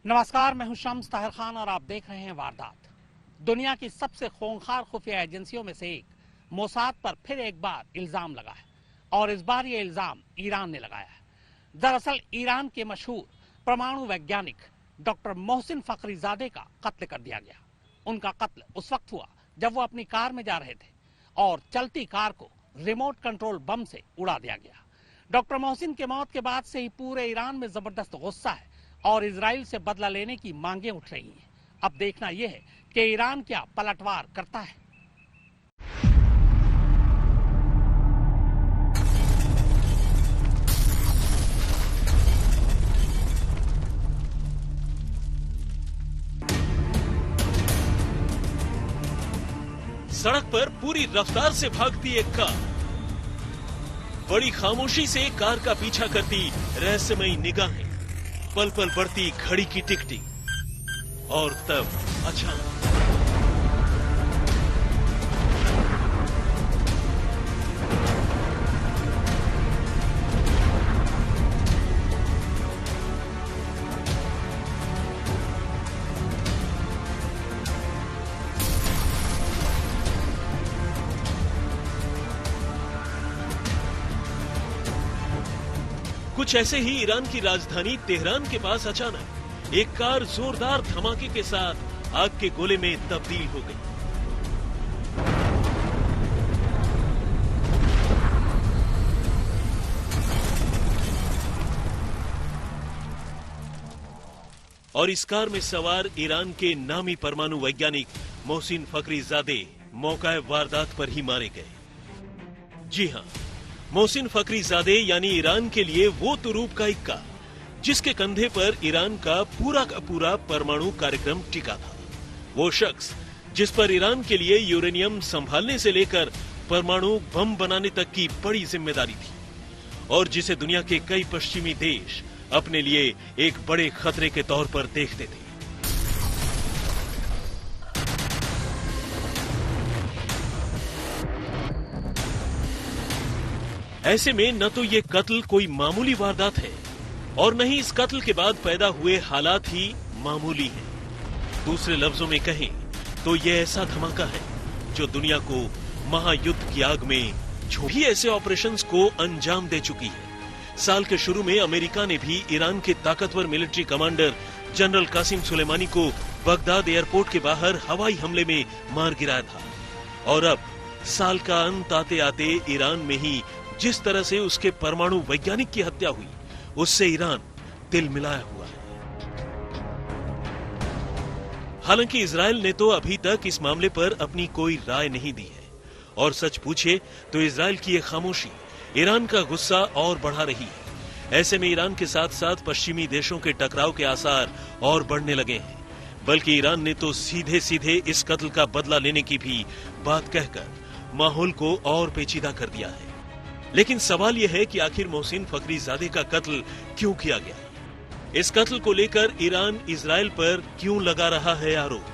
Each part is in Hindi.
नमस्कार, मैं हूं शम्स ताहिर खान और आप देख रहे हैं वारदात। दुनिया की सबसे खूंखार खुफिया एजेंसियों में से एक मोसाद पर फिर एक बार इल्जाम लगा है और इस बार ये इल्जाम ईरान ने लगाया है। दरअसल ईरान के मशहूर परमाणु वैज्ञानिक डॉक्टर मोहसिन फखरीजादे का कत्ल कर दिया गया। उनका कत्ल उस वक्त हुआ जब वो अपनी कार में जा रहे थे और चलती कार को रिमोट कंट्रोल बम से उड़ा दिया गया। डॉक्टर मोहसिन के मौत के बाद से ही पूरे ईरान में जबरदस्त गुस्सा है और इजराइल से बदला लेने की मांगें उठ रही हैं। अब देखना यह है कि ईरान क्या पलटवार करता है। सड़क पर पूरी रफ्तार से भागती एक कार, बड़ी खामोशी से कार का पीछा करती रहस्यमयी निगाहें, पल पल बढ़ती घड़ी की टिकटिक और तब अचानक कुछ ऐसे ही ईरान की राजधानी तेहरान के पास अचानक एक कार जोरदार धमाके के साथ आग के गोले में तब्दील हो गई। और इस कार में सवार ईरान के नामी परमाणु वैज्ञानिक मोहसिन फखरीजादे मौका वारदात पर ही मारे गए। जी हां, मोहसिन फखरीजादे यानी ईरान के लिए वो तुरूप का इक्का जिसके कंधे पर ईरान का पूरा परमाणु कार्यक्रम टिका था। वो शख्स जिस पर ईरान के लिए यूरेनियम संभालने से लेकर परमाणु बम बनाने तक की बड़ी जिम्मेदारी थी और जिसे दुनिया के कई पश्चिमी देश अपने लिए एक बड़े खतरे के तौर पर देखते थे। ऐसे में न तो ये कत्ल कोई मामूली वारदात है और न ही इस कत्ल के बाद पैदा हुए हालात ही मामूली हैं। दूसरे लफ्जों में कहें तो ये ऐसा धमाका है जो दुनिया को महायुद्ध की आग में भी ऐसे ऑपरेशंस को अंजाम दे चुकी है। साल के शुरू में अमेरिका ने भी ईरान के ताकतवर military commander general Qasem Soleimani को बगदाद एयरपोर्ट के बाहर हवाई हमले में मार गिराया था और अब साल का अंत आते आते ईरान में ही जिस तरह से उसके परमाणु वैज्ञानिक की हत्या हुई उससे ईरान तिल मिलाया हुआ है। हालांकि इजराइल ने तो अभी तक इस मामले पर अपनी कोई राय नहीं दी है और सच पूछे तो इजराइल की ये खामोशी ईरान का गुस्सा और बढ़ा रही है। ऐसे में ईरान के साथ साथ पश्चिमी देशों के टकराव के आसार और बढ़ने लगे हैं। बल्कि ईरान ने तो सीधे सीधे इस कत्ल का बदला लेने की भी बात कहकर माहौल को और पेचीदा कर दिया है। लेकिन सवाल यह है कि आखिर मोहसिन फखरीजादे का कत्ल क्यों किया गया? इस कत्ल को लेकर ईरान इजराइल पर क्यों लगा रहा है आरोप?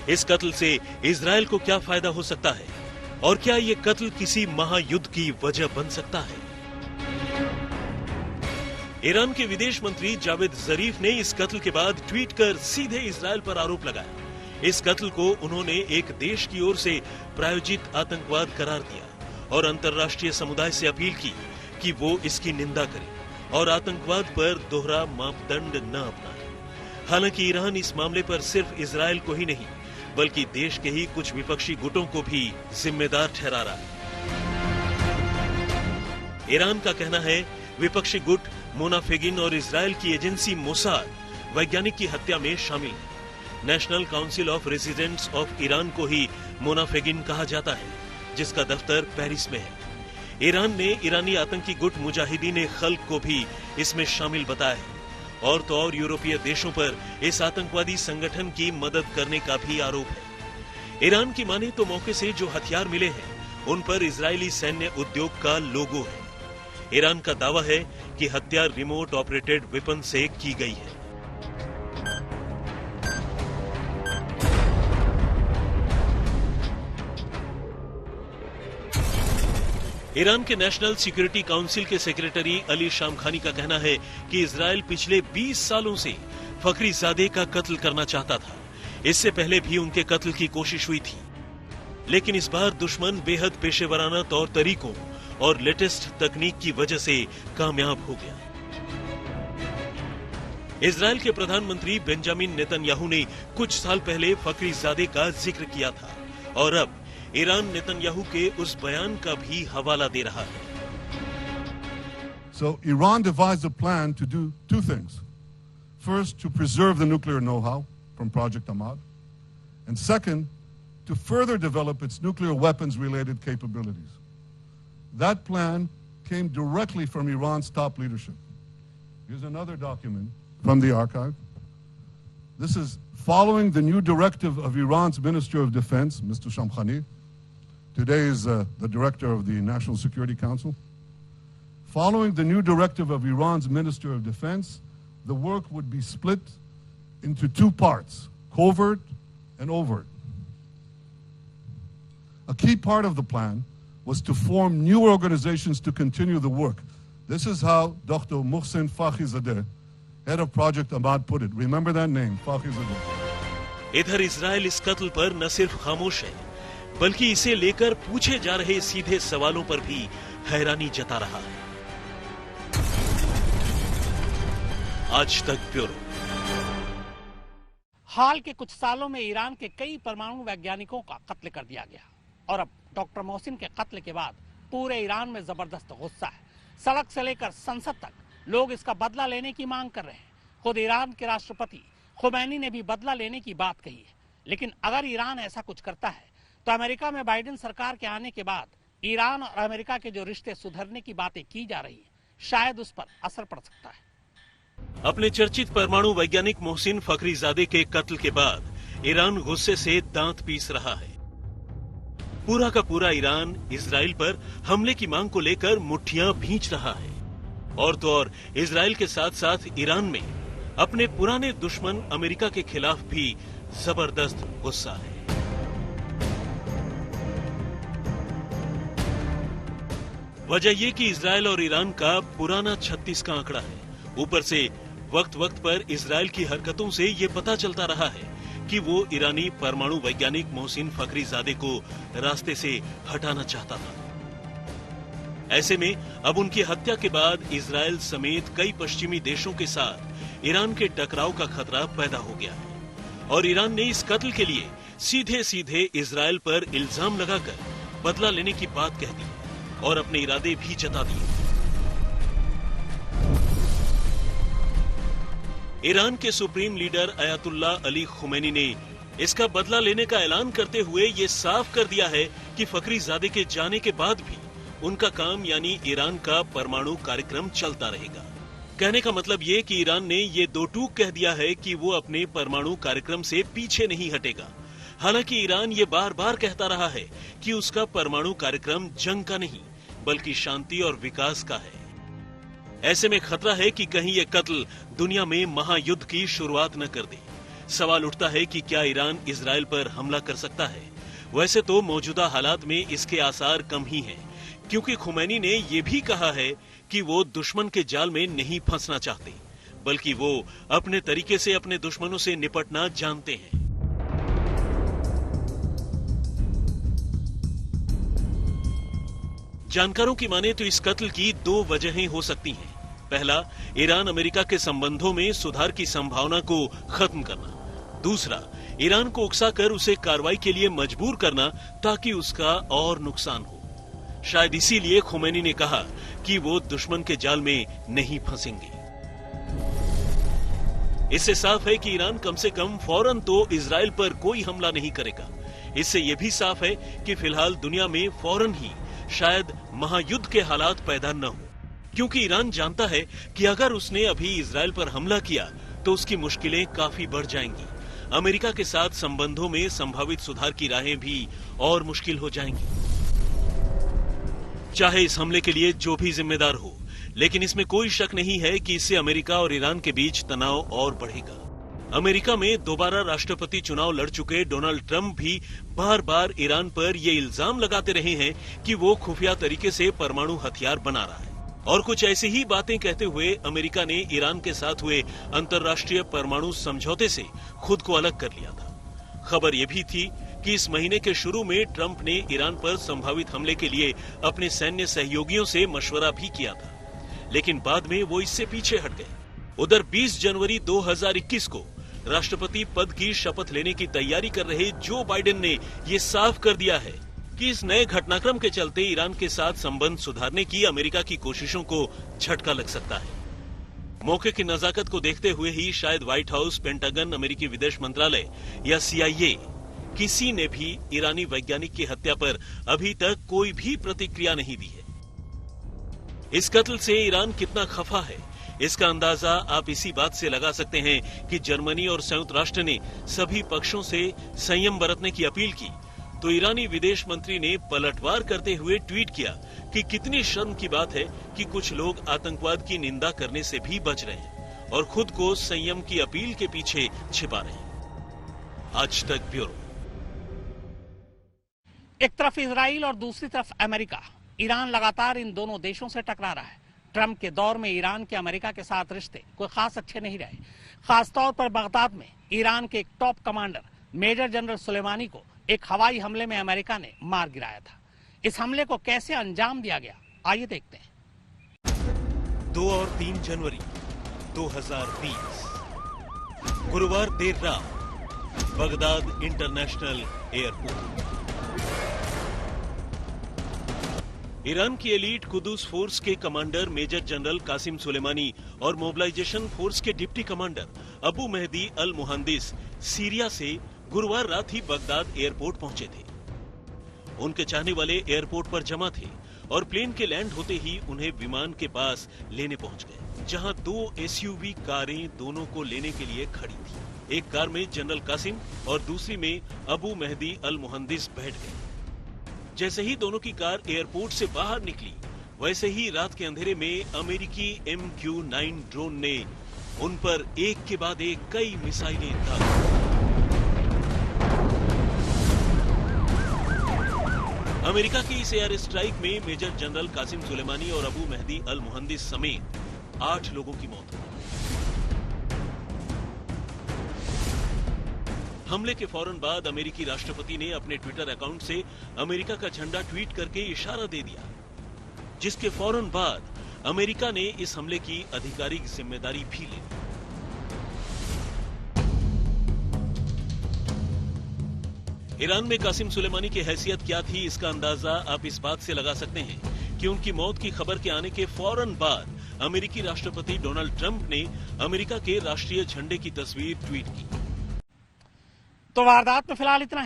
इस कत्ल से इजराइल को क्या फायदा हो सकता है और क्या ये कत्ल किसी महायुद्ध की वजह बन सकता है? ईरान के विदेश मंत्री जावेद जरीफ ने इस कत्ल के बाद ट्वीट कर सीधे इजराइल पर आरोप लगाया। इस कत्ल को उन्होंने एक देश की ओर से प्रायोजित आतंकवाद करार दिया और अंतर्राष्ट्रीय समुदाय से अपील की कि वो इसकी निंदा करे और आतंकवाद पर दोहरा मापदंड न अपनाए। हालांकि ईरान इस मामले पर सिर्फ इजराइल को ही नहीं बल्कि देश के ही कुछ विपक्षी गुटों को भी जिम्मेदार ठहरा रहा है। ईरान का कहना है विपक्षी गुट मोनाफेगिन और इजराइल की एजेंसी मोसाद वैज्ञानिक की हत्या में शामिल है। National council of residents of Iran को ही मोनाफेगिन कहा जाता है जिसका दफ्तर पेरिस में है। ईरान ने ईरानी आतंकी गुट मुजाहिदीन खल्क को भी इसमें शामिल बताया है और तो और यूरोपीय देशों पर इस आतंकवादी संगठन की मदद करने का भी आरोप है। ईरान की माने तो मौके से जो हथियार मिले हैं उन पर इजरायली सैन्य उद्योग का लोगो है। ईरान का दावा है कि हत्या रिमोट ऑपरेटेड वेपन से की गई है। ईरान के नेशनल सिक्योरिटी काउंसिल के सेक्रेटरी अली शामखानी का कहना है कि इजराइल पिछले 20 सालों से फखरीजादे का कत्ल करना चाहता था। इससे पहले भी उनके कत्ल की कोशिश हुई थी, लेकिन इस बार दुश्मन बेहद पेशेवराना तौर तरीकों और लेटेस्ट तकनीक की वजह से कामयाब हो गया। इजराइल के प्रधानमंत्री बेंजामिन नेतन्याहू ने कुछ साल पहले फखरीजादे का जिक्र किया था और अब ईरान नेतन्याहू के उस बयान का भी हवाला दे रहा है। So Iran devised a plan to do two things. First, to preserve the nuclear know-how from Project Ahmad, and second, to further develop its nuclear weapons-related capabilities. That plan came directly from Iran's top leadership. Here's another document from the archive. This is following the new directive of Iran's Minister of Defense, Mr. Shamkhani. Today is the director of the National Security Council. Following the new directive of Iran's Minister of Defense, the work would be split into two parts, covert and overt. A key part of the plan was to form new organizations to continue the work. This is how Dr. Mohsen Fakhrizadeh, head of Project Ahmad, put it. Remember that name, Fakhrizadeh. इधर इजराइल इस कत्ल पर न सिर्फ खामोश है, बल्कि इसे लेकर पूछे जा रहे सीधे सवालों पर भी हैरानी जता रहा है। आज तक ब्यूरो। हाल के कुछ सालों में ईरान के कई परमाणु वैज्ञानिकों का कत्ल कर दिया गया और अब डॉक्टर मोहसिन के कत्ल के बाद पूरे ईरान में जबरदस्त गुस्सा है। सड़क से लेकर संसद तक लोग इसका बदला लेने की मांग कर रहे हैं। खुद ईरान के राष्ट्रपति खुमैनी ने भी बदला लेने की बात कही है। लेकिन अगर ईरान ऐसा कुछ करता है तो अमेरिका में बाइडेन सरकार के आने के बाद ईरान और अमेरिका के जो रिश्ते सुधरने की बातें की जा रही है, शायद उस पर असर पड़ सकता है। अपने चर्चित परमाणु वैज्ञानिक मोहसिन फखरीजादे के कत्ल के बाद ईरान गुस्से से दांत पीस रहा है। पूरा का पूरा ईरान इजराइल पर हमले की मांग को लेकर मुट्ठियां भींच रहा है। और तो और इजराइल के साथ साथ ईरान में अपने पुराने दुश्मन अमेरिका के खिलाफ भी जबरदस्त गुस्सा है। वजह यह कि इजराइल और ईरान का पुराना 36 का आंकड़ा है। ऊपर से वक्त वक्त पर इजराइल की हरकतों से ये पता चलता रहा है कि वो ईरानी परमाणु वैज्ञानिक मोहसिन फखरीजादे को रास्ते से हटाना चाहता था। ऐसे में अब उनकी हत्या के बाद इजराइल समेत कई पश्चिमी देशों के साथ ईरान के टकराव का खतरा पैदा हो गया है और ईरान ने इस कत्ल के लिए सीधे सीधे इजराइल पर इल्जाम लगाकर बदला लेने की बात कह दी और अपने इरादे भी जता दिए। ईरान के supreme leader Ayatollah Ali Khomeini ने इसका बदला लेने का ऐलान करते हुए ये साफ कर दिया है कि फखरीजादे के जाने के बाद भी उनका काम यानी ईरान का परमाणु कार्यक्रम चलता रहेगा। कहने का मतलब ये कि ईरान ने ये दो टूक कह दिया है कि वो अपने परमाणु कार्यक्रम से पीछे नहीं हटेगा। हालांकि ईरान ये बार बार कहता रहा है कि उसका परमाणु कार्यक्रम जंग का नहीं बल्कि शांति और विकास का है। ऐसे में खतरा है कि कहीं ये कत्ल दुनिया में महायुद्ध की शुरुआत न कर दे। सवाल उठता है कि क्या ईरान इजराइल पर हमला कर सकता है? वैसे तो मौजूदा हालात में इसके आसार कम ही हैं, क्योंकि खुमैनी ने ये भी कहा है कि वो दुश्मन के जाल में नहीं फंसना चाहते, बल्कि वो अपने तरीके से अपने दुश्मनों से निपटना जानते हैं। जानकारों की माने तो इस कत्ल की दो वजहें हो सकती हैं। पहला, ईरान अमेरिका के संबंधों में सुधार की संभावना को खत्म करना। दूसरा, ईरान को उकसाकर उसे कार्रवाई के लिए मजबूर करना ताकि उसका और नुकसान हो। शायद इसीलिए खुमैनी ने कहा कि वो दुश्मन के जाल में नहीं फंसेंगे। इससे साफ है कि ईरान कम से कम फौरन तो इजराइल पर कोई हमला नहीं करेगा। इससे यह भी साफ है कि फिलहाल दुनिया में फौरन ही शायद महायुद्ध के हालात पैदा न हो, क्योंकि ईरान जानता है कि अगर उसने अभी इजराइल पर हमला किया तो उसकी मुश्किलें काफी बढ़ जाएंगी। अमेरिका के साथ संबंधों में संभावित सुधार की राहें भी और मुश्किल हो जाएंगी। चाहे इस हमले के लिए जो भी जिम्मेदार हो, लेकिन इसमें कोई शक नहीं है कि इससे अमेरिका और ईरान के बीच तनाव और बढ़ेगा। अमेरिका में दोबारा राष्ट्रपति चुनाव लड़ चुके डोनाल्ड ट्रंप भी बार बार ईरान पर ये इल्जाम लगाते रहे हैं कि वो खुफिया तरीके से परमाणु हथियार बना रहा है और कुछ ऐसी ही बातें कहते हुए अमेरिका ने ईरान के साथ हुए अंतर्राष्ट्रीय परमाणु समझौते से खुद को अलग कर लिया था। खबर यह भी थी कि इस महीने के शुरू में ट्रंप ने ईरान पर संभावित हमले के लिए अपने सैन्य सहयोगियों से मशवरा भी किया था, लेकिन बाद में वो इससे पीछे हट गए। उधर 20 जनवरी 2021 को राष्ट्रपति पद की शपथ लेने की तैयारी कर रहे जो बाइडेन ने ये साफ कर दिया है कि इस नए घटनाक्रम के चलते ईरान के साथ संबंध सुधारने की अमेरिका की कोशिशों को झटका लग सकता है। मौके की नजाकत को देखते हुए ही शायद व्हाइट हाउस, पेंटागन, अमेरिकी विदेश मंत्रालय या CIA किसी ने भी ईरानी वैज्ञानिक की हत्या पर अभी तक कोई भी प्रतिक्रिया नहीं दी है। इस कत्ल से ईरान कितना खफा है, इसका अंदाजा आप इसी बात से लगा सकते हैं कि जर्मनी और संयुक्त राष्ट्र ने सभी पक्षों से संयम बरतने की अपील की, तो ईरानी विदेश मंत्री ने पलटवार करते हुए ट्वीट किया कि कितनी शर्म की बात है कि कुछ लोग आतंकवाद की निंदा करने से भी बच रहे हैं और खुद को संयम की अपील के पीछे छिपा रहे हैं। आज तक ब्यूरो। एक तरफ इजराइल और दूसरी तरफ अमेरिका। ईरान लगातार इन दोनों देशों से टकरा रहा है। ट्रंप के दौर में ईरान के अमेरिका के साथ रिश्ते कोई खास अच्छे नहीं रहे। खासतौर पर बगदाद में ईरान के एक top commander major general Soleimani को एक हवाई हमले में अमेरिका ने मार गिराया था। इस हमले को कैसे अंजाम दिया गया, आइए देखते हैं। 2 और 3 जनवरी 2020 गुरुवार देर रात बगदाद इंटरनेशनल एयरपोर्ट। ईरान की एलीट कुदस फोर्स के commander major general Qasem Soleimani और मोबिलाइजेशन फोर्स के deputy commander Abu Mahdi al Muhandis Syria से गुरुवार रात ही बगदाद एयरपोर्ट पहुंचे थे। उनके चाहने वाले एयरपोर्ट पर जमा थे और प्लेन के लैंड होते ही उन्हें विमान के पास लेने पहुंच गए, जहां 2 SUV कारें दोनों को लेने के लिए खड़ी थी। एक कार में जनरल कासिम और दूसरी में अबू मेहदी अल मुहंदिस बैठ गए। जैसे ही दोनों की कार एयरपोर्ट से बाहर निकली, वैसे ही रात के अंधेरे में अमेरिकी MQ-9 ड्रोन ने उन पर एक के बाद एक कई मिसाइलें दागी। अमेरिका की इस एयर स्ट्राइक में मेजर जनरल कासिम सुलेमानी और अबू मेहदी अल मुहंदिस समेत 8 लोगों की मौत हुई। हमले के फौरन बाद अमेरिकी राष्ट्रपति ने अपने ट्विटर अकाउंट से अमेरिका का झंडा ट्वीट करके इशारा दे दिया, जिसके फौरन बाद अमेरिका ने इस हमले की आधिकारिक जिम्मेदारी भी ली। ईरान में कासिम सुलेमानी की हैसियत क्या थी, इसका अंदाजा आप इस बात से लगा सकते हैं कि उनकी मौत की खबर के आने के फौरन बाद अमेरिकी राष्ट्रपति डोनाल्ड ट्रंप ने अमेरिका के राष्ट्रीय झंडे की तस्वीर ट्वीट की। तो वारदात में फिलहाल इतना ही।